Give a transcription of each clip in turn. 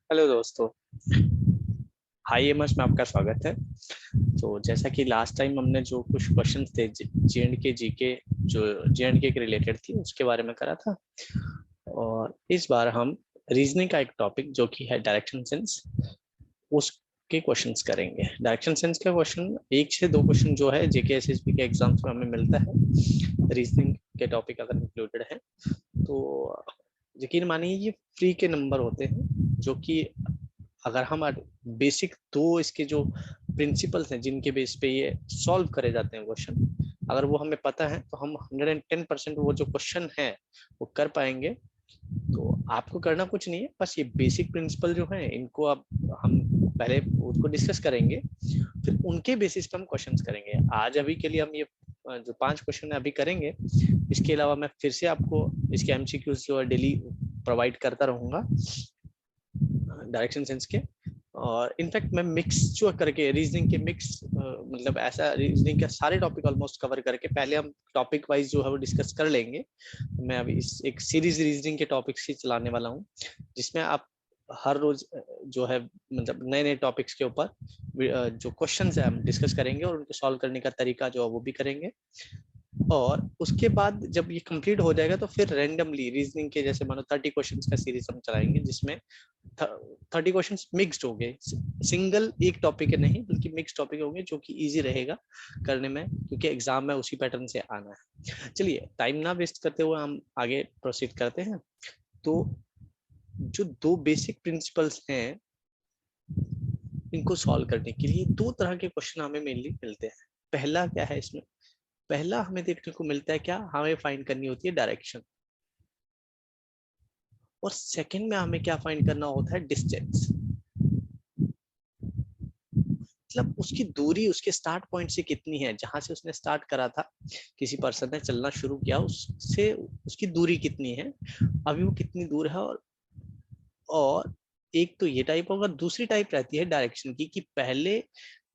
Hello दोस्तों। High MS में आपका स्वागत है। तो जैसा कि लास्ट टाइम हमने जो कुछ क्वेश्चंस थे जेएंडके जीके जो जेएंडके के रिलेटेड थी उसके बारे में करा था, और इस बार हम रीजनिंग का एक टॉपिक जो कि है डायरेक्शन सेंस, उसके क्वेश्चंस करेंगे। डायरेक्शन सेंस का क्वेश्चन एक से दो क्वेश्चन जो है जेके एसएसबी के एग्जाम्स में हमें मिलता है। रीजनिंग के टॉपिक अगर इंक्लूडेड है तो यकीन मानिए ये फ्री के नंबर होते हैं, जो कि अगर हम बेसिक दो इसके जो प्रिंसिपल्स हैं जिनके बेस पे ये सॉल्व करे जाते हैं क्वेश्चन, अगर वो हमें पता है तो हम 110% वो जो क्वेश्चन है वो कर पाएंगे। तो आपको करना कुछ नहीं है, बस ये बेसिक प्रिंसिपल जो है इनको अब हम पहले उसको डिस्कस करेंगे, फिर उनके बेसिस पे हम क्वेश्चंस करेंगे। आज अभी के लिए हम ये जो 5 क्वेश्चन है अभी करेंगे। इसके अलावा मैं फिर से आपको इसके एमसीक्यूज जो है डेली प्रोवाइड करता रहूंगा डायरेक्शन सेंस के। और इनफैक्ट मैं मिक्स जो करके रीजनिंग के मिक्स मतलब ऐसा रीजनिंग के सारे टॉपिक ऑलमोस्ट कवर करके पहले हम टॉपिक वाइज जो है वो डिस्कस कर लेंगे। मैं अभी इस एक सीरीज रीजनिंग के टॉपिक्स ही चलाने वाला हूँ, जिसमें आप हर रोज जो है मतलब नए नए टॉपिक्स के ऊपर जो क्वेश्चंस है हम डिस्कस करेंगे और उनको सॉल्व करने का तरीका जो है वो भी करेंगे। और उसके बाद जब ये कंप्लीट हो जाएगा तो फिर रैंडमली रीजनिंग के जैसे मानो 30 क्वेश्चंस का सीरीज हम चलाएंगे, जिसमें 30 क्वेश्चन मिक्स्ड होंगे, सिंगल एक टॉपिक के नहीं बल्कि मिक्स टॉपिक होंगे, जो कि इजी रहेगा करने में क्योंकि एग्जाम में उसी पैटर्न से आना है। चलिए टाइम ना वेस्ट करते हुए हम आगे प्रोसीड करते हैं। तो जो दो बेसिक प्रिंसिपल्स हैं इनको सॉल्व करने के लिए दो तरह के क्वेश्चन हमें मेनली मिलते हैं। पहला क्या है इसमें, पहला हमें देखने को मिलता है क्या, हमें फाइंड करनी होती है डायरेक्शन, और सेकंड में हमें क्या फाइंड करना होता है, डिस्टेंस। मतलब उसकी दूरी उसके स्टार्ट पॉइंट से कितनी है, जहां से उसने स्टार्ट करा था, किसी पर्सन ने चलना शुरू किया उससे उसकी दूरी कितनी है, अभी वो कितनी दूर है। और एक तो ये टाइप होगा, दूसरी टाइप रहती है डायरेक्शन की कि पहले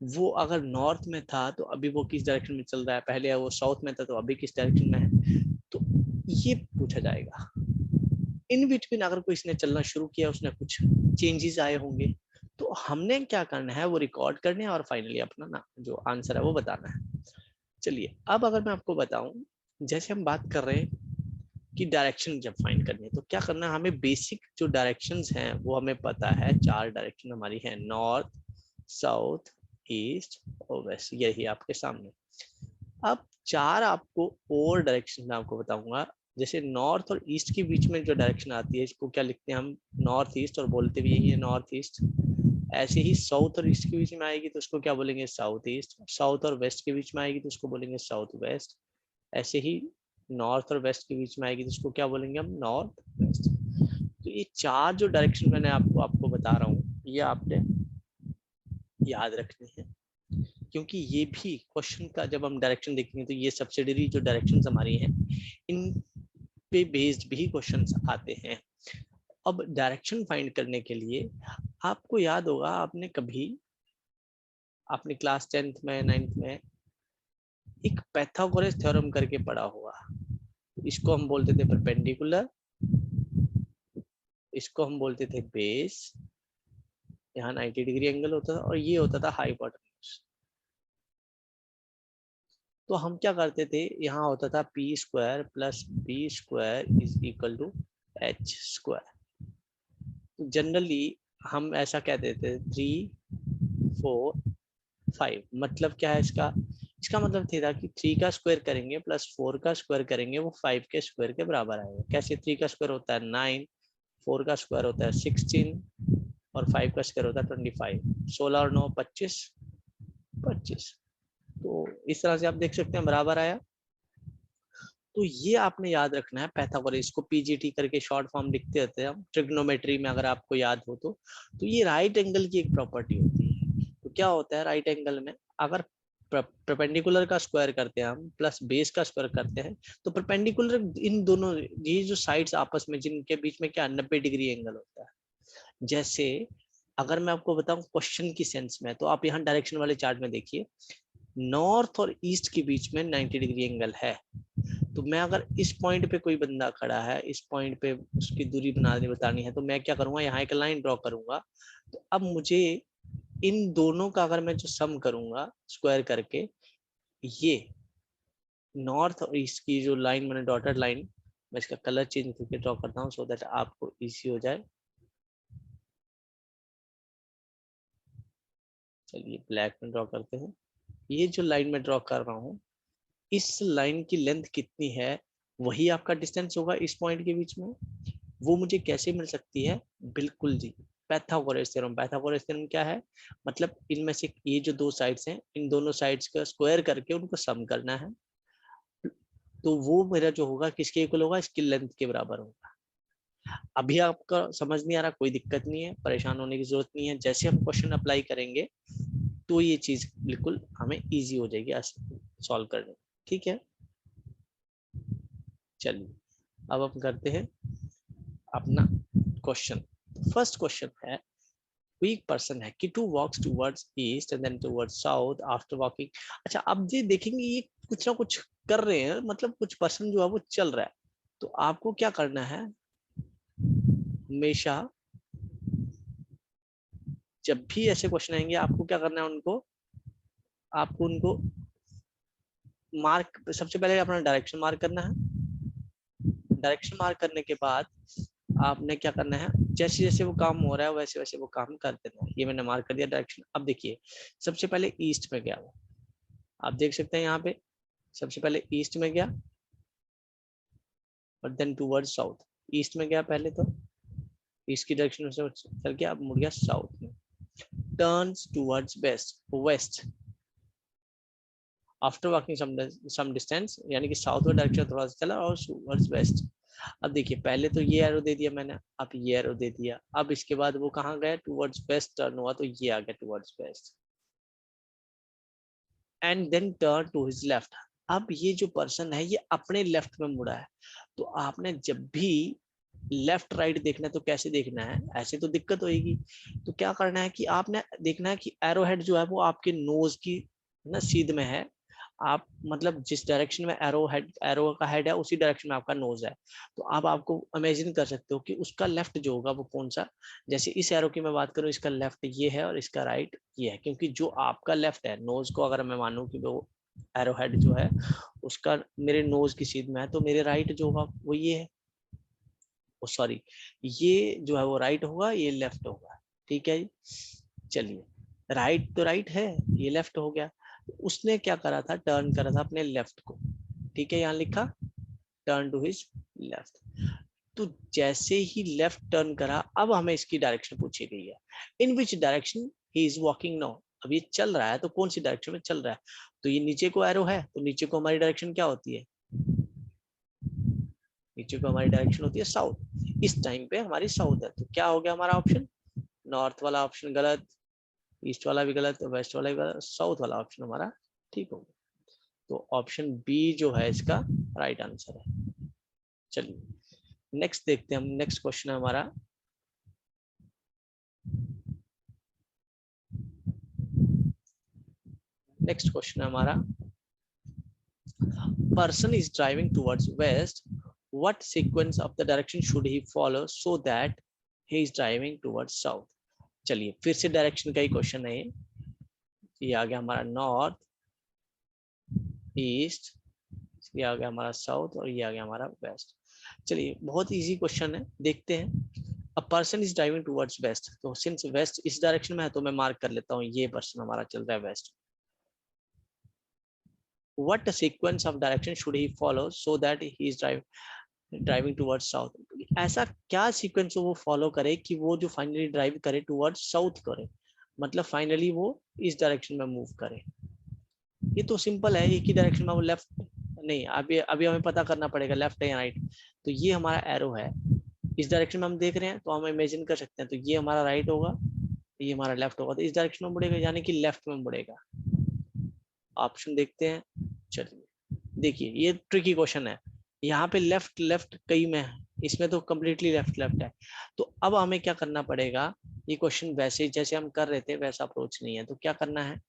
वो अगर नॉर्थ में था तो अभी वो किस डायरेक्शन में चल रहा है, पहले वो साउथ में था तो अभी किस डायरेक्शन में है, तो ये पूछा जाएगा। इन बिटवीन अगर कोई इसने चलना शुरू किया, उसने कुछ चेंजेस आए होंगे, तो हमने क्या करना है वो रिकॉर्ड करने हैं और फाइनली अपना ना जो आंसर है वो बताना है। चलिए अब अगर मैं आपको बताऊं, जैसे हम बात कर रहे हैं कि डायरेक्शन जब फाइंड करनी है तो क्या करना है, हमें बेसिक जो डायरेक्शंस हैं वो हमें पता है। 4 डायरेक्शन हमारी है, नॉर्थ, साउथ, ईस्ट और वेस्ट, यही आपके सामने। अब 4 आपको और डायरेक्शन मैं आपको बताऊंगा। जैसे नॉर्थ और ईस्ट के बीच में जो डायरेक्शन आती है इसको क्या लिखते हैं हम, नॉर्थ ईस्ट, और बोलते भी यही है नॉर्थ ईस्ट। ऐसे ही साउथ और ईस्ट के बीच में आएगी तो उसको क्या बोलेंगे, साउथ ईस्ट। साउथ और वेस्ट के बीच में आएगी तो उसको बोलेंगे साउथ वेस्ट। ऐसे ही नॉर्थ और वेस्ट के बीच में आएगी तो उसको क्या बोलेंगे हम, नॉर्थ वेस्ट। तो ये 4 जो डायरेक्शन मैंने आपको आपको बता रहा हूँ ये आपने याद रखनी है, क्योंकि ये भी क्वेश्चन का जब हम डायरेक्शन देखेंगे तो ये सब्सिडरी जो डायरेक्शंस हमारी हैं इन पे बेस्ड भी क्वेश्चंस आते हैं। अब डायरेक्शन फाइंड करने के लिए आपको याद होगा, आपने कभी अपनी क्लास 10th में 9th में एक पैथागोरस थ्योरम करके पढ़ा होगा। इसको हम बोलते थे परपेंडिकुलर, इसको हम बोलते थे बेस, यहाँ 90 डिग्री एंगल होता था, और ये होता था हाइपोटेन्यूज। तो हम क्या करते थे, यहाँ होता था P square plus B square is equal to H square. तो जनरली हम ऐसा कहते थे 3 4 5। मतलब क्या है इसका, इसका मतलब था कि 3 का स्क्वायर करेंगे प्लस 4 का स्क्वायर करेंगे वो 5 के स्क्वायर के बराबर आएगा। कैसे, 3 का स्क्वायर होता है 9, 4 का स्क्वायर होता है 16 और 5 का स्क्वायर होता है 25। 16 और 9 25 25। तो इस तरह से आप देख सकते हैं बराबर आया। तो ये आपने याद रखना है पैथागोरस, इसको पीजीटी करके शॉर्ट फॉर्म लिखते रहते हैं हम ट्रिग्नोमेट्री में, अगर आपको याद हो तो ये राइट एंगल की एक प्रॉपर्टी होती है। तो क्या होता है राइट एंगल में, अगर परपेंडिकुलर का स्क्वायर करते हैं हम प्लस बेस का स्क्वायर करते हैं तो परपेंडिकुलर इन दोनों ये जो साइड्स आपस में जिनके बीच में क्या 90 डिग्री एंगल होता है। जैसे अगर मैं आपको बताऊं क्वेश्चन की सेंस में, तो आप यहाँ डायरेक्शन वाले चार्ट में देखिए, नॉर्थ और ईस्ट के बीच में 90 डिग्री एंगल है। तो मैं अगर इस पॉइंट पे कोई बंदा खड़ा है, इस पॉइंट पे उसकी दूरी बतानी है, तो मैं क्या करूंगा, यहाँ एक लाइन ड्रॉ करूंगा। तो अब मुझे इन दोनों का अगर मैं जो सम करूंगा स्क्वायर करके, ये नॉर्थ और ईस्ट की जो लाइन मैंने डॉटेड लाइन, मैं इसका कलर चेंज करके ड्रॉ करता हूँ सो दैट आपको इजी हो जाए। चलिए ब्लैक में ड्रॉ करते हैं। ये जो लाइन में ड्रॉ कर रहा हूँ, इस लाइन की लेंथ कितनी है, वही आपका डिस्टेंस होगा इस पॉइंट के बीच में। वो मुझे कैसे मिल सकती है, बिल्कुल जी, पाइथागोरस थ्योरम। पाइथागोरस थ्योरम क्या है, मतलब इनमें से ये जो दो साइड्स हैं, इन दोनों साइड्स का स्क्वायर करके उनको सम करना है। तो वो मेरा जो होगा किसके इक्वल होगा, इसकी लेंथ के बराबर होगा। अभी आपका समझ नहीं आ रहा, कोई दिक्कत नहीं है, परेशान होने की जरूरत नहीं है। जैसे हम क्वेश्चन अप्लाई करेंगे तो ये चीज बिल्कुल हमें इजी हो जाएगी सॉल्व करने। ठीक है, चलिए अब हम करते हैं अपना क्वेश्चन। फर्स्ट क्वेश्चन है, वीक पर्सन है कि to walks towards east and then towards south after walking. अच्छा, अब ये देखेंगे ये कुछ ना कुछ कर रहे हैं, मतलब कुछ पर्सन जो है वो चल रहा है। तो आपको क्या करना है, हमेशा जब भी ऐसे क्वेश्चन आएंगे आपको क्या करना है, आपको उनको मार्क, सबसे पहले अपना डायरेक्शन मार्क करना है। डायरेक्शन मार्क करने के बाद आपने क्या करना है, जैसे जैसे वो काम हो रहा है वैसे वैसे वो काम कर देना है। ये मैंने मार्क कर दिया डायरेक्शन। अब देखिए, सबसे पहले ईस्ट में गया वो, आप देख सकते हैं यहाँ पे, सबसे पहले ईस्ट में गया और देन टूवर्ड्स साउथ। ईस्ट में गया पहले, तो ईस्ट की डायरेक्शन में चल के अब मुड़ गया साउथ में। Turns towards west, west after walking some distance, यानी कि साउथवर्ड डायरेक्शन थोड़ा सा चला और टूवर्ड्स वेस्ट। अब देखिए, पहले तो ये एरो दे दिया मैंने, अब ये एरो दे दिया। अब इसके बाद वो कहाँ गया, टूवर्ड्स वेस्ट टर्न हुआ, तो ये आ गया towards west. And then turn to his left. अब ये जो पर्सन है ये अपने लेफ्ट में मुड़ा है। तो आपने जब भी लेफ्ट राइट देखना है तो कैसे देखना है, ऐसे तो दिक्कत होगी। तो क्या करना है कि आपने देखना है कि एरो हेड जो है वो आपके नोज की ना सीध में है। आप मतलब जिस डायरेक्शन में एरो का हेड है उसी डायरेक्शन में आपका नोज है। तो आप आपको इमेजिन कर सकते हो कि उसका लेफ्ट जो होगा वो कौन सा। जैसे इस एरो की मैं बात करूं, इसका लेफ्ट ये है और इसका राइट ये है, क्योंकि जो आपका लेफ्ट है नोज को अगर मैं मानूं कि वो एरो हेड जो है उसका मेरे नोज की सीध में है, तो मेरे राइट जो होगा वो ये है, सॉरी, ये जो है वो राइट होगा, ये लेफ्ट होगा। ठीक है जी, चलिए, राइट तो राइट है, ये लेफ्ट हो गया। उसने क्या करा था, टर्न करा था अपने लेफ्ट को। ठीक है, यहाँ लिखा टर्न टू हिज लेफ्ट। तो जैसे ही लेफ्ट टर्न करा, अब हमें इसकी डायरेक्शन पूछी गई है, in which direction he is walking now. अब ये चल रहा है तो कौन सी डायरेक्शन में चल रहा है। तो ये नीचे को एरो है, तो नीचे को हमारी डायरेक्शन क्या होती है, नीचे को हमारी डायरेक्शन होती है साउथ। इस टाइम पे हमारी साउथ है, तो क्या हो गया हमारा ऑप्शन, नॉर्थ वाला ऑप्शन गलत, ईस्ट वाला भी गलत, वेस्ट वाला भी गलत, साउथ वाला ऑप्शन हमारा ठीक हो गया। तो ऑप्शन बी जो है इसका राइट आंसर है। चलिए नेक्स्ट देखते हैं हम, नेक्स्ट क्वेश्चन है हमारा, नेक्स्ट क्वेश्चन है हमारा, person is driving towards west, what sequence of the direction should he follow so that he is driving towards south। चलिए फिर से डायरेक्शन का ही क्वेश्चन है ये आ गया हमारा नॉर्थ, ईस्ट, ये आ गया हमारा साउथ और ये आ गया हमारा वेस्ट। चलिए बहुत इजी क्वेश्चन है, देखते हैं। A person is driving towards waste, तो सिंस वेस्ट इस डायरेक्शन में है तो मैं मार्क कर लेता हूँ, ये पर्सन हमारा चल रहा है waste. what sequence of direction should he follow so that he is driving towards south. ऐसा क्या सीक्वेंस वो फॉलो करे कि वो जो फाइनली ड्राइव करे टुवर्ड्स साउथ करे, मतलब फाइनली वो इस डायरेक्शन में मूव करे। ये तो सिंपल है, एक ही डायरेक्शन में वो लेफ्ट नहीं, अभी अभी हमें पता करना पड़ेगा लेफ्ट है या राइट। तो ये हमारा एरो है, इस डायरेक्शन में हम देख रहे हैं तो हम इमेजिन कर सकते हैं, तो ये हमारा राइट होगा, ये हमारा लेफ्ट होगा, तो इस डायरेक्शन में मुड़ेगा यानी कि लेफ्ट में मुड़ेगा। ऑप्शन देखते हैं। चलिए देखिए, ये ट्रिकी क्वेश्चन है, यहाँ पे लेफ्ट लेफ्ट कई में है, इसमें तो कम्प्लीटली लेफ्ट लेफ्ट है। तो अब हमें क्या करना पड़ेगा, ये क्वेश्चन वैसे जैसे हम कर रहे थे वैसा अप्रोच नहीं है, तो क्या करना है,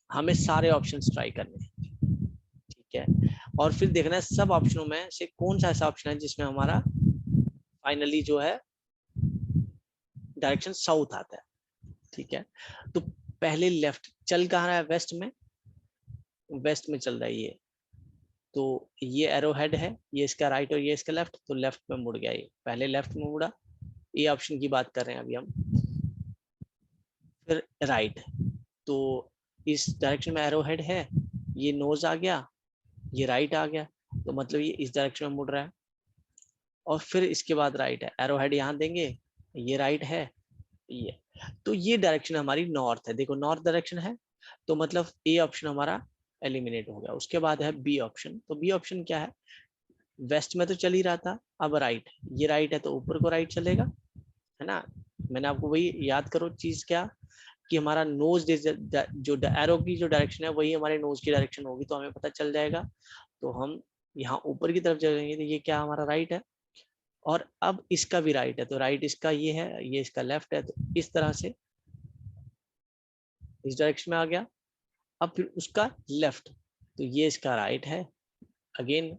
हमें सारे ऑप्शंस ट्राई करने हैं। ठीक ठीक है। और फिर देखना है सब ऑप्शनों में से कौन सा ऐसा ऑप्शन है जिसमें हमारा फाइनली जो है डायरेक्शन साउथ आता है, ठीक है। तो पहले लेफ्ट चल कहाँ रहा है, वेस्ट में, वेस्ट में चल रहा है ये, तो ये एरो हेड है, ये इसका राइट और ये इसका लेफ्ट, तो लेफ्ट में मुड़ गया, ये पहले लेफ्ट में मुड़ा, ये ऑप्शन की बात कर रहे हैं अभी हम। फिर राइट, तो इस डायरेक्शन में एरो हेड है, ये नोज आ गया, ये राइट आ गया, तो मतलब ये इस डायरेक्शन में मुड़ रहा है। और फिर इसके बाद राइट है, एरो हेड यहाँ देंगे, ये राइट है, ये, तो ये डायरेक्शन हमारी नॉर्थ है, देखो नॉर्थ डायरेक्शन है, तो मतलब ए ऑप्शन हमारा एलिमिनेट हो गया। उसके बाद है बी ऑप्शन, तो बी ऑप्शन क्या है, वेस्ट में तो चल ही रहा था, अब राइट, ये राइट है तो ऊपर को राइट चलेगा, है ना। मैंने आपको वही याद करो चीज क्या, कि हमारा नोज जो एरो की जो डायरेक्शन है वही हमारे नोज की डायरेक्शन होगी, तो हमें पता चल जाएगा। तो हम यहाँ ऊपर की तरफ चलेंगे तो ये क्या हमारा राइट है, और अब इसका भी राइट है, तो राइट इसका ये है, ये इसका लेफ्ट है, तो इस तरह से इस डायरेक्शन में आ गया। अब फिर उसका लेफ्ट, तो ये इसका राइट है, अगेन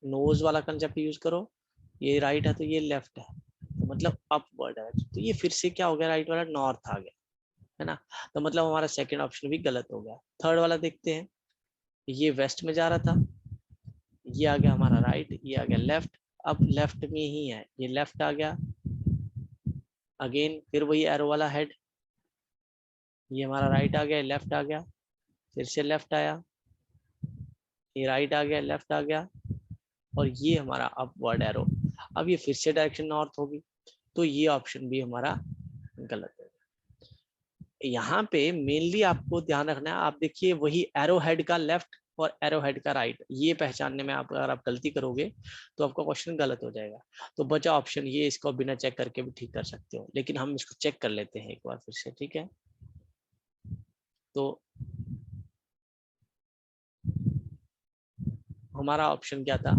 नोज वाला कंसेप्ट यूज करो, ये राइट है तो ये लेफ्ट है, तो मतलब अपवर्ड है, तो ये फिर से क्या हो गया, राइट वाला नॉर्थ आ गया, है ना। तो मतलब हमारा सेकंड ऑप्शन भी गलत हो गया। थर्ड वाला देखते हैं, ये वेस्ट में जा रहा था, ये आ गया हमारा राइट, ये आ गया लेफ्ट, अब लेफ्ट में ही है, ये लेफ्ट आ गया, अगेन फिर वही एरो वाला हेड, ये हमारा राइट आ गया, लेफ्ट आ गया, फिर से लेफ्ट आया, ये राइट आ गया, लेफ्ट आ गया, और ये हमारा अपवर्ड एरो, अब ये फिर से डायरेक्शन नॉर्थ होगी, तो ये ऑप्शन भी हमारा गलत है। यहाँ पे मेनली आपको ध्यान रखना है, आप देखिए वही एरो हेड का लेफ्ट और एरो हेड का राइट, ये पहचानने में आप अगर आप गलती करोगे तो आपका क्वेश्चन गलत हो जाएगा। तो बचा ऑप्शन ये, इसको बिना चेक करके भी ठीक कर सकते हो, लेकिन हम इसको चेक कर लेते हैं एक बार फिर से, ठीक है। तो हमारा ऑप्शन क्या था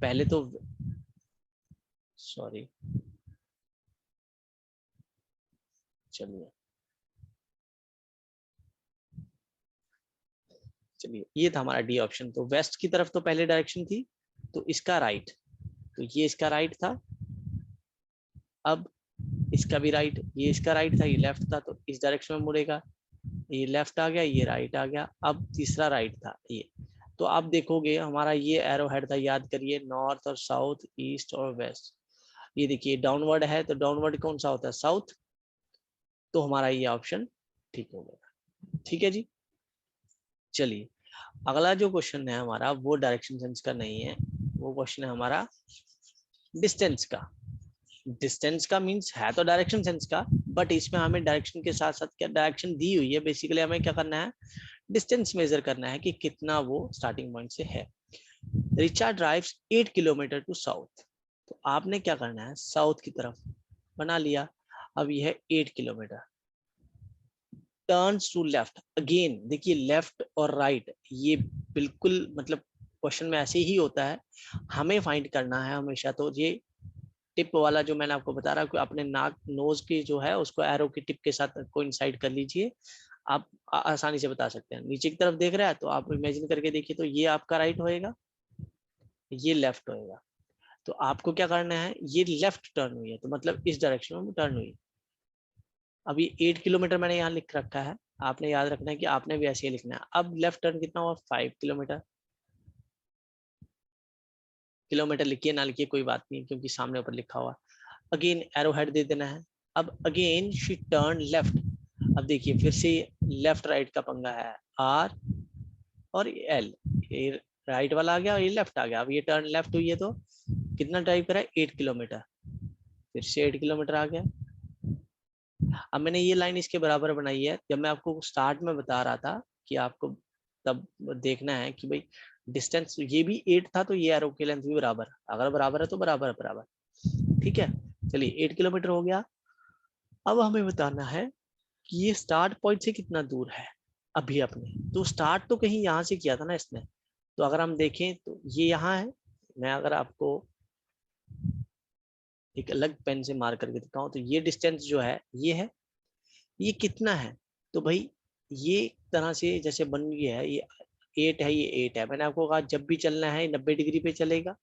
पहले, तो सॉरी, चलिए चलिए ये था हमारा डी ऑप्शन। तो वेस्ट की तरफ तो पहले डायरेक्शन थी, तो इसका राइट, तो ये इसका राइट था, अब इसका भी राइट, ये इसका राइट था, ये लेफ्ट था, तो इस डायरेक्शन में मुड़ेगा, ये लेफ्ट आ गया, ये राइट आ गया, अब तीसरा राइट था ये। तो आप देखोगे हमारा ये एरो हेड था, याद करिए नॉर्थ और साउथ, ईस्ट और वेस्ट, ये देखिए डाउनवर्ड है, तो डाउनवर्ड कौन सा होता है, साउथ, तो हमारा ये ऑप्शन ठीक हो गया, ठीक है जी। चलिए अगला जो क्वेश्चन है हमारा वो डायरेक्शन सेंस का नहीं है, वो क्वेश्चन है हमारा डिस्टेंस का। डिस्टेंस का मींस है तो डायरेक्शन सेंस का, बट इसमें हमें डायरेक्शन के साथ साथ क्या डायरेक्शन दी हुई है, बेसिकली हमें क्या करना है, डिस्टेंस मेजर करना है कि कितना वो स्टार्टिंग पॉइंट से है। Richa drives 8 kilometre to south, तो आपने क्या करना है, साउथ की तरफ बना लिया, अब यह है 8 kilometre, turns to left, again देखिए लेफ्ट और राइट ये बिल्कुल मतलब क्वेश्चन में ऐसे ही होता है, हमें फाइंड करना है हमेशा, तो ये टिप वाला जो मैंने आपको बता रहा हूँ, अपने नाक नोज की जो है उसको एरो की टिप के साथ कोइंसाइड कर लीजिए, आप आसानी से बता सकते हैं। नीचे की तरफ देख रहा है तो आप इमेजिन करके देखिए, तो ये आपका राइट होएगा, ये लेफ्ट होएगा, तो आपको क्या करना है, ये लेफ्ट टर्न हुई है तो मतलब इस डायरेक्शन में टर्न हुई। अभी 8 किलोमीटर मैंने यहाँ लिख रखा है, आपने याद रखना है कि आपने भी ऐसे ही लिखना है। अब लेफ्ट टर्न कितना हुआ, 5 किलोमीटर, किलोमीटर लिखिए ना लिखिए कोई बात नहीं, क्योंकि सामने ऊपर लिखा हुआ। अगेन एरो हेड दे देना है, अब अगेन शी टर्न लेफ्ट, अब देखिए फिर से लेफ्ट राइट का पंगा है, आर और एल, ये राइट वाला आ गया और ये लेफ्ट आ गया, अब ये टर्न लेफ्ट हुई है तो कितना ड्राइव करा है, 8 किलोमीटर, फिर से 8 किलोमीटर आ गया। अब मैंने ये लाइन इसके बराबर बनाई है, जब मैं आपको स्टार्ट में बता रहा था कि आपको तब देखना है कि भाई डिस्टेंस ये भी 8 था तो ये एरो की लेंथ भी बराबर, अगर बराबर है तो बराबर बराबर, ठीक है। चलिए 8 किलोमीटर हो गया, अब हमें बताना है कि ये स्टार्ट पॉइंट से कितना दूर है। अभी अपने तो स्टार्ट तो कहीं यहाँ से किया था ना इसने, तो अगर हम देखें तो ये यहाँ है, मैं अगर आपको एक अलग पेन से मार करके दिखाऊं तो ये डिस्टेंस जो है ये है, ये कितना है, तो भाई ये तरह से जैसे बन गया है ये, 8 है, ये 8 है। मैंने आपको कहा जब भी चलना है 90 डिग्री पे चलेगा,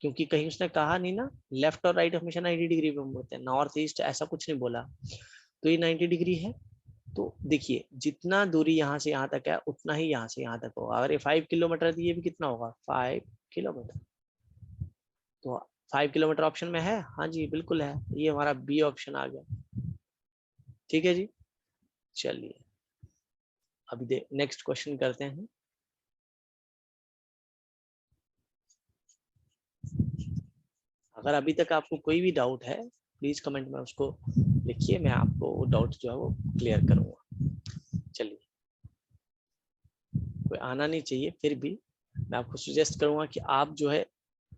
क्योंकि कहीं उसने कहा नहीं ना लेफ्ट और राइट हमेशा 90 डिग्री पे होते हैं, नॉर्थ ईस्ट ऐसा कुछ नहीं बोला। तो ये 90 डिग्री है। तो देखिए जितना दूरी यहाँ से यहाँ तक है उतना ही यहाँ से यहाँ तक होगा। अगर ये 5 किलोमीटर है तो ये भी कितना होगा, 5 किलोमीटर। तो 5 किलोमीटर ऑप्शन में है, हाँ जी बिल्कुल है, ये हमारा बी ऑप्शन आ गया। ठीक है जी, चलिए अभी नेक्स्ट क्वेश्चन करते हैं। अगर अभी तक आपको कोई भी डाउट है प्लीज कमेंट में उसको लिखिए, मैं आपको वो डाउट जो है वो क्लियर करूंगा। चलिए, कोई आना नहीं चाहिए, फिर भी मैं आपको सजेस्ट करूंगा कि आप जो है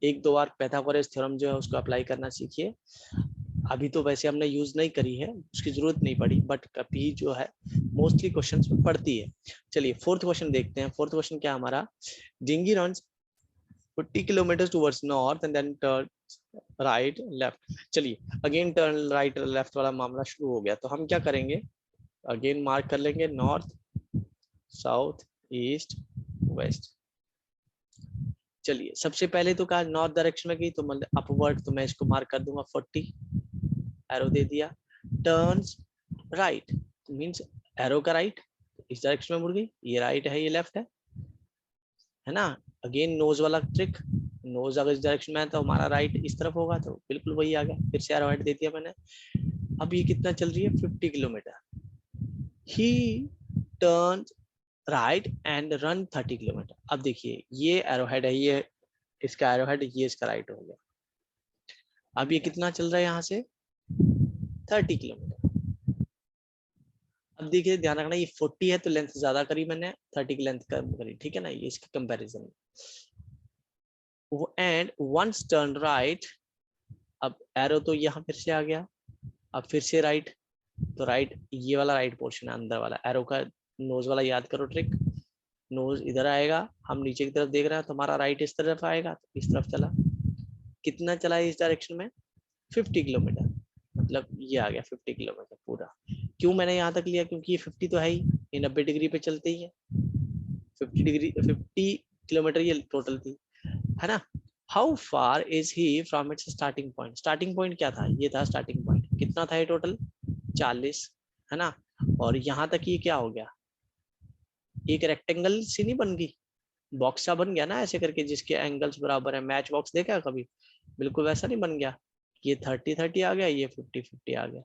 एक दो बार पाइथागोरस थ्योरम जो है उसको अप्लाई करना सीखिए। अभी तो वैसे हमने यूज नहीं करी है, उसकी जरूरत नहीं पड़ी, बट कभी जो है मोस्टली क्वेश्चंस में पड़ती है। चलिए फोर्थ क्वेश्चन देखते हैं। फोर्थ क्वेश्चन क्या हमारा, dinghy runs 40 kilometre towards north and then turn right left. चलिए अगेन टर्न राइट लेफ्ट वाला मामला शुरू हो गया, तो हम क्या करेंगे, अगेन मार्क कर लेंगे नॉर्थ साउथ ईस्ट वेस्ट। चलिए सबसे पहले तो कहा नॉर्थ डायरेक्शन में गई तो मतलब अपवर्ड, तो मैं इसको मार्क कर दूंगा 40, एरो दे दिया। टर्न्स राइट मींस एरो का राइट, इस डायरेक्शन में मुड़ गई, ये राइट है ये लेफ्ट है ना। अगेन नोज वाला ट्रिक, नोज अगर इस डायरेक्शन में है तो हमारा राइट इस तरफ होगा, तो बिल्कुल वही आ गया। फिर से एरो राइट दे दिया मैंने। अब ये कितना चल रही है, 50 kilometre. He turn right and run 30 kilometre. अब देखिए ये एरो हेड है, ये इसका एरो हेड, ये इसका राइट हो गया। अब ये कितना चल रहा है यहाँ से, 30 किलोमीटर। अब देखिए ध्यान रखना, ये 40 है तो लेंथ ज्यादा करी मैंने, 30 की लेंथ कम करी, ठीक है ना, ये इसके comparison. And once turn right, अब एरो तो यहाँ फिर से आ गया, अब फिर से राइट, तो राइट ये वाला राइट पोर्शन है अंदर वाला एरो का, नोज वाला याद करो ट्रिक। नोज इधर आएगा, हम नीचे की तरफ देख रहे हैं तो हमारा राइट इस तरफ आएगा, तो इस तरफ चला। कितना चला है इस डायरेक्शन में, 50 किलोमीटर, मतलब ये आ गया 50 किलोमीटर पूरा। क्यों मैंने यहाँ तक लिया, क्योंकि ये 50 तो है ही, ये 90 डिग्री पे चलते ही है। 50 डिग्री 50 किलोमीटर ये टोटल थी, है ना। How far is he from its starting point, starting point क्या था, ये था स्टार्टिंग पॉइंट, कितना था ये टोटल 40, है ना। और यहाँ तक ये क्या हो गया, एक रेक्टेंगल सी नहीं बन गई, बॉक्स सा बन गया ना ऐसे करके, जिसके एंगल्स बराबर है, मैच बॉक्स देखा कभी, बिल्कुल वैसा नहीं बन गया। ये 30-30 आ गया, ये 50-50 आ गया,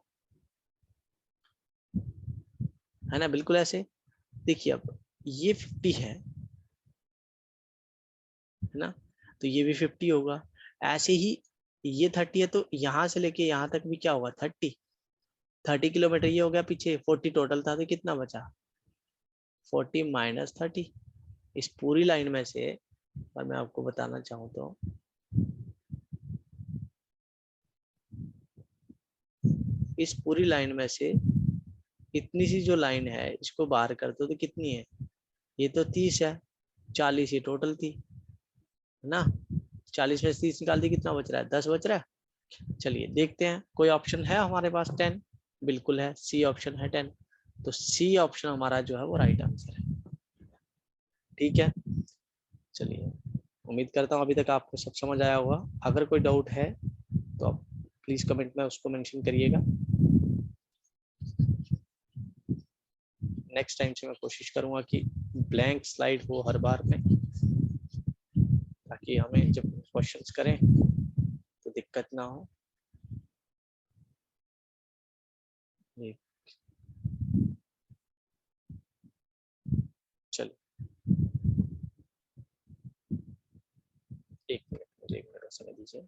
है ना, बिल्कुल ऐसे। देखिए अब ये 50 है ना, तो ये भी 50 होगा। ऐसे ही ये 30 है तो यहाँ से लेके यहाँ तक भी क्या होगा, 30 किलोमीटर ये हो गया पीछे, 40 टोटल था तो कितना बचा, 40 माइनस 30। इस पूरी लाइन में से, और मैं आपको बताना चाहूँ तो इस पूरी लाइन में से इतनी सी जो लाइन है इसको बाहर कर दो तो कितनी है, ये तो 30 है, 40 ये टोटल थी, है ना। 40 में से 30 निकाल दी, कितना बच रहा है, 10 बच रहा है। चलिए देखते हैं, कोई ऑप्शन है हमारे पास 10, बिल्कुल है, सी ऑप्शन है 10। तो सी ऑप्शन हमारा जो है वो राइट आंसर है, ठीक है। चलिए उम्मीद करता हूँ अभी तक आपको सब समझ आया होगा। अगर कोई डाउट है तो आप प्लीज कमेंट में उसको मेंशन करिएगा। नेक्स्ट टाइम से मैं कोशिश करूंगा कि ब्लैंक स्लाइड हो हर बार में, ताकि हमें जब क्वेश्चंस करें तो दिक्कत ना हो। चलो एक मिनट, मुझे एक मिनट का समय दीजिए।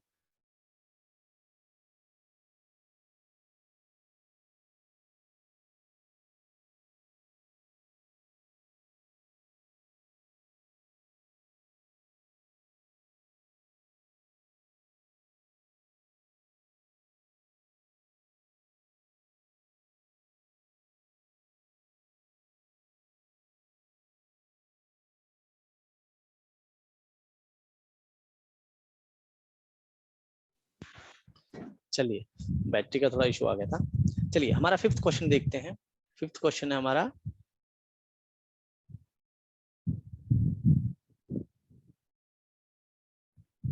चलिए बैटरी का थोड़ा इशू आ गया था। चलिए हमारा फिफ्थ क्वेश्चन देखते हैं। फिफ्थ क्वेश्चन है हमारा,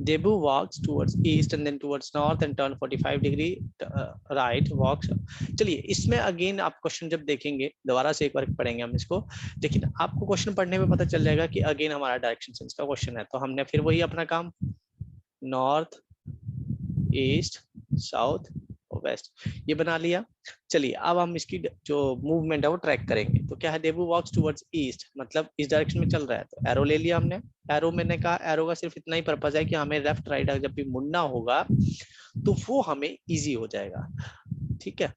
Debu walks towards east and then towards north and turn 45 degree right walks. चलिए इसमें अगेन आप क्वेश्चन जब देखेंगे दोबारा से एक बार पढ़ेंगे हम इसको, लेकिन आपको क्वेश्चन पढ़ने में पता चल जाएगा कि अगेन हमारा डायरेक्शन सेंस का क्वेश्चन है, तो हमने फिर वही अपना काम नॉर्थ ईस्ट साउथ और वेस्ट ये बना लिया। चलिए अब हम इसकी जो मूवमेंट है वो ट्रैक करेंगे। तो क्या है, देबू वॉक्स टुवर्ड्स ईस्ट मतलब इस डायरेक्शन में चल रहा है, तो एरो ले लिया हमने। एरो मैंने कहा एरो का सिर्फ इतना ही पर्पज है कि हमें लेफ्ट राइट जब भी मुड़ना होगा तो वो हमें इजी हो जाएगा, ठीक है।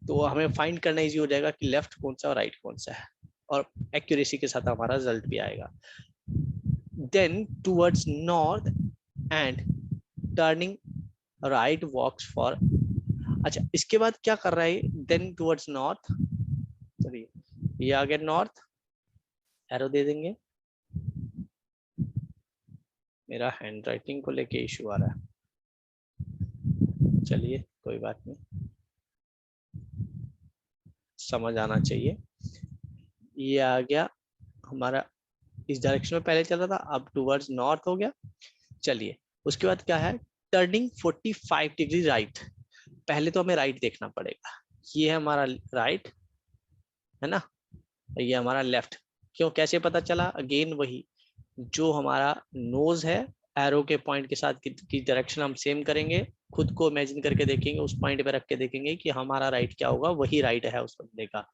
तो हमें फाइंड करना इजी हो जाएगा कि लेफ्ट कौन सा और राइट कौन सा है, और एक्यूरेसी के साथ हमारा रिजल्ट भी आएगा। Then towards north and turning right walks for, अच्छा इसके बाद क्या कर रहा है, देन टुवर्ड्स नॉर्थ, चलिए ये आ गया नॉर्थ, एरो दे देंगे। मेरा हैंड राइटिंग को लेके इशू आ रहा है, चलिए कोई बात नहीं, समझ आना चाहिए। ये आ गया हमारा इस डायरेक्शन में पहले चल रहा था, अब टुवर्ड्स नॉर्थ हो गया। चलिए उसके बाद क्या है, टर्निंग 45 डिग्री राइट। पहले तो हमें राइट देखना पड़ेगा, ये है हमारा राइट है ना, ये हमारा लेफ्ट। क्यों, कैसे पता चला, अगेन वही जो हमारा नोज है एरो के पॉइंट के साथ की डायरेक्शन हम सेम करेंगे, खुद को इमेजिन करके देखेंगे, उस पॉइंट पे रख के देखेंगे कि हमारा राइट क्या होगा, वही राइट है उस बंदे का।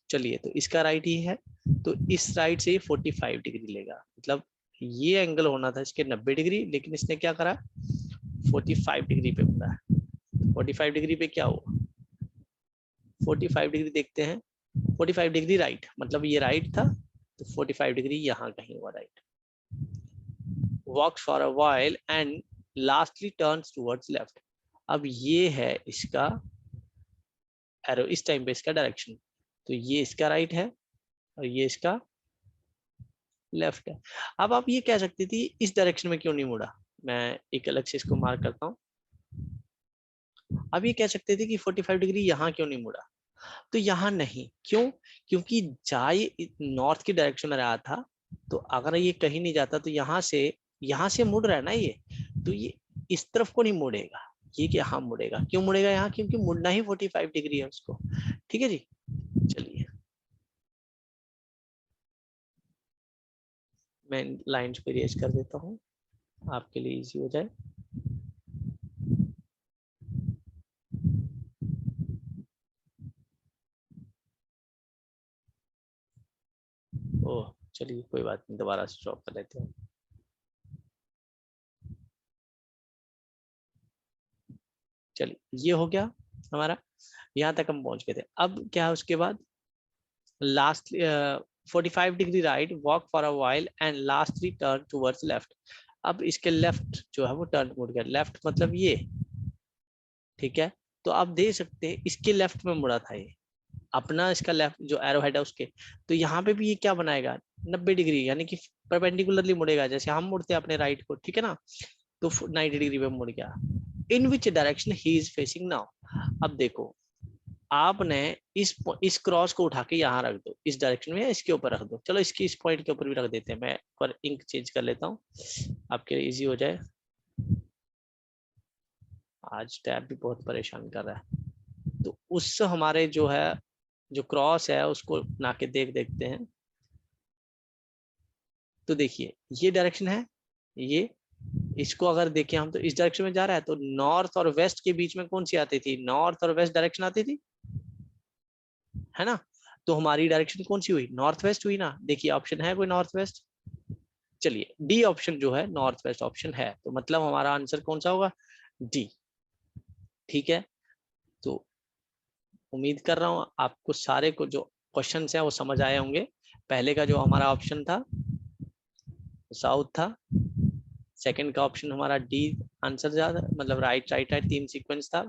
चलिए तो इसका राइट ही है, तो इस राइट से 45 डिग्री लेगा, मतलब ये एंगल होना था इसके 90 डिग्री, लेकिन इसने क्या करा 45 डिग्री पे मुड़ा। 45 डिग्री पे क्या हुआ, 45 डिग्री देखते हैं, 45 डिग्री राइट मतलब ये राइट था, तो 45 डिग्री यहाँ कहीं हुआ right. walks for a while and lastly turns towards left। अब ये है इसका एरो, इस टाइम पे इसका डायरेक्शन, तो ये इसका राइट है और ये इसका लेफ्ट है। अब आप ये कह सकती थी इस डायरेक्शन में क्यों नहीं मुड़ा, मैं एक अलग से इसको मार्क करता हूँ। अब ये कह सकते थे कि 45 डिग्री यहाँ क्यों नहीं मुड़ा, तो यहाँ नहीं, क्यों, क्योंकि जाए नॉर्थ की डायरेक्शन में रहा था, तो अगर ये कहीं नहीं जाता तो यहाँ से मुड़ रहा है ना ये, तो ये इस तरफ को नहीं मुड़ेगा, ये कि यहाँ मुड़ेगा। क्यों मुड़ेगा यहाँ, क्योंकि मुड़ना ही 45 डिग्री है उसको, ठीक है जी। चलिए मैं लाइंस पे रेज कर देता हूँ आपके लिए इजी हो जाए। ओह चलिए कोई बात नहीं, दोबारा से ड्रॉप कर लेते हैं। चलिए ये हो गया हमारा, यहाँ तक हम पहुंच गए थे। अब क्या है उसके बाद, last 45 degree right walk for a while and lastly turn towards left. अब इसके लेफ्ट जो है वो टर्न मुड़ गया, लेफ्ट मतलब ये, ठीक है। तो आप देख सकते हैं इसके लेफ्ट में मुड़ा था ये अपना, इसका लेफ्ट जो एरो हेड है उसके, तो यहाँ पे भी ये क्या बनाएगा 90 डिग्री, यानी कि परपेंडिकुलरली मुड़ेगा जैसे हम मुड़ते हैं अपने राइट को, ठीक है ना। तो 90 डिग्री पे मुड़ गया। In which direction he is facing now. अब देखो आपने इस क्रॉस को उठा के यहाँ रख दो, इस डायरेक्शन में इसके ऊपर रख दो, चलो इसकी इस पॉइंट के ऊपर भी रख देते हैं, मैं पर इंक चेंज कर लेता हूँ आपके लिए इजी हो जाए। आज टैब भी बहुत परेशान कर रहा है, तो उस हमारे जो है जो क्रॉस है उसको ना के देखते हैं। तो देखिए ये डायरेक्शन है, ये इसको अगर देखें हम तो इस डायरेक्शन में जा रहा है, तो नॉर्थ और वेस्ट के बीच में कौन सी आती थी, नॉर्थ और वेस्ट डायरेक्शन आती थी, है ना। तो हमारी डायरेक्शन कौन सी हुई, नॉर्थ वेस्ट हुई ना। देखिए ऑप्शन है कोई नॉर्थ वेस्ट, चलिए डी ऑप्शन जो है नॉर्थ वेस्ट ऑप्शन है, तो मतलब हमारा आंसर कौन सा होगा, डी, ठीक है। तो उम्मीद कर रहा हूँ आपको सारे को जो क्वेश्चन है वो समझ आए होंगे। पहले का जो हमारा ऑप्शन था साउथ था, सेकंड का ऑप्शन हमारा डी आंसर ज्यादा मतलब राइट राइट राइट तीन सीक्वेंस था।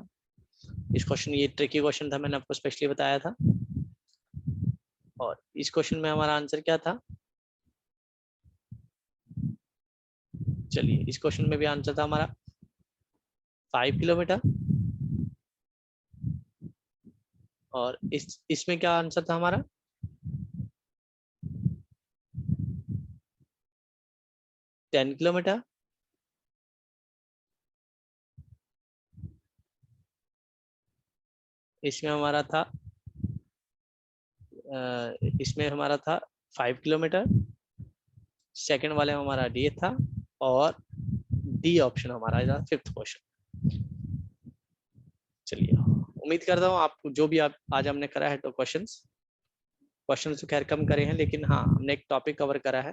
इस क्वेश्चन ये ट्रिकी क्वेश्चन था, मैंने आपको स्पेशली बताया था। और इस क्वेश्चन में हमारा आंसर क्या था, चलिए इस क्वेश्चन में भी आंसर था हमारा 5 किलोमीटर, और इसमें क्या आंसर था हमारा 10 किलोमीटर, इसमें हमारा था इसमें हमारा था 5 किलोमीटर, सेकंड वाले में हमारा डी था, और डी ऑप्शन हमारा था 5th क्वेश्चन। चलिए, उम्मीद करता हूँ आपको जो भी आप आज हमने करा है तो क्वेश्चंस तो खैर कम करे हैं, लेकिन हाँ हमने एक टॉपिक कवर करा है।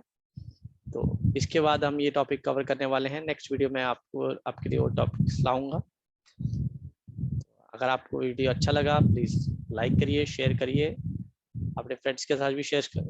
तो इसके बाद हम ये टॉपिक कवर करने वाले हैं। नेक्स्ट वीडियो में आपके लिए वो टॉपिक्स लाऊंगा। अगर आपको वीडियो अच्छा लगा प्लीज़ लाइक करिए, शेयर करिए, अपने फ्रेंड्स के साथ भी शेयर करिए।